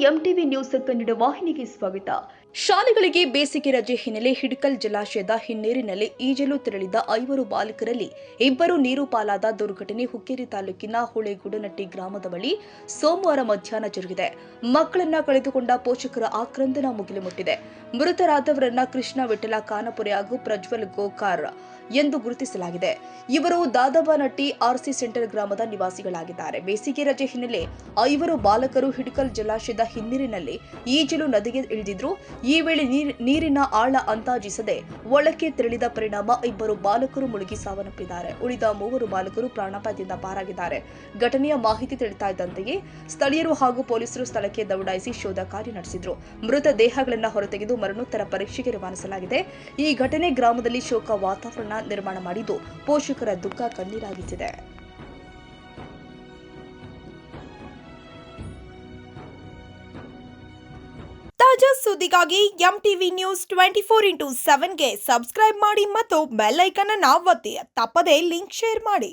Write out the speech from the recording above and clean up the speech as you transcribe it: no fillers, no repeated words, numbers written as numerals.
MTV news Kannada ವಾಹಿನಿಗೆ ಸ್ವಾಗತ. ಶಾಲೆಗಳಿಗೆ ಬೇಸಿಗೆ ರಜೆ ಹಿನ್ನೆಲೆ ಹಿಡಕಲ್ ಜಲಾಶಯದ ಹಿನ್ನೀರಿನಲ್ಲಿ ಈಜಲು ತೆರಳಿದ 5 ಬಾಲಕರಲ್ಲಿ 2 ನೀರು ಪಾಲಾದ ದುರ್ಘಟನೆ ಹುಕ್ಕೇರಿ ತಾಲೂಕಿನ ಹುಳೆಗುಡನಟ್ಟಿ ಗ್ರಾಮದ ಬಳಿ ಸೋಮವಾರ ಮಧ್ಯಾಹ್ನ ಜರುಗಿದೆ. ಮಕ್ಕಳನ್ನ ಕಳೆದುಕೊಂಡ ಪೋಷಕರ ಆಕ್ರಂದನ ಮುಗಿಲು ಮುಟ್ಟಿದೆ. ಮೃತರಾದವರನ್ನ ಕೃಷ್ಣ ವಿಠಲ ಕಾನಪುರೆ ಹಾಗೂ ಪ್ರಜ್ವಲ್ ಗೋಕಾರ್ ಎಂದು ಗುರುತಿಸಲಾಗಿದೆ. ಇವರು ದಾದಬನಟ್ಟಿ ಆರ್ಸಿ ಸೆಂಟರ್ ಗ್ರಾಮದ ನಿವಾಸಿಗಳಾಗಿದ್ದಾರೆ. ಬೇಸಿಗೆ ರಜೆ ಹಿನ್ನೆಲೆ 5 ಬಾಲಕರು ಹಿಡಕಲ್ ಜಲಾಶಯದ ಹಿನ್ನೀರಿನಲ್ಲಿ ಈಜಲು ನದಿಗೆ ಇಳಿದಿದ್ರು. ಈ ವೇಳೆ ನೀರಿನ ಆಳ ಅಂದಾಜಿಸದೆ ಒಳಕ್ಕೆ ತೆರಳಿದ ಪರಿಣಾಮ 2 ಬಾಲಕರು ಮುಳುಗಿ ಸಾವನ್ನಪ್ಪಿದ್ದಾರೆ. ಉಳಿದ 3 ಬಾಲಕರು ಪ್ರಾಣಾಪಾಯದಿಂದ ಪಾರಾಗಿದ್ದಾರೆ. ಘಟನೆಯ ಮಾಹಿತಿ ತಿಳಿತಾ ಇದ್ದಂತೆಯೇ ಸ್ಥಳೀಯರು ಹಾಗೂ ಪೊಲೀಸರು ಸ್ಥಳಕ್ಕೆ ದೌಡಾಯಿಸಿ ಶೋಧ ಕಾರ್ಯ ನಡೆಸಿದ್ರು. ಮೃತ ದೇಹಗಳನ್ನು ಹೊರತೆಗೆದು ಮರಣೋತ್ತರ ಪರೀಕ್ಷೆಗೆ ರವಾನಿಸಲಾಗಿದೆ. ಈ ಘಟನೆ ಗ್ರಾಮದಲ್ಲಿ ಶೋಕ ವಾತಾವರಣ ನಿರ್ಮಾಣ ಮಾಡಿದ್ದು ಪೋಷಕರ ದುಃಖ ಕಣ್ಣೀರಾಗಿಸಿದೆ. ತಾಜಾ ಸುದ್ದಿಗಾಗಿ ಎಂಟಿವಿ ನ್ಯೂಸ್ 24x7ಗೆ ಸಬ್ಸ್ಕ್ರೈಬ್ ಮಾಡಿ ಮತ್ತು ಬೆಲ್ ಐಕಾನ್ ಅನ್ನು ಒತ್ತಿ. ತಪ್ಪದೇ ಲಿಂಕ್ ಶೇರ್ ಮಾಡಿ.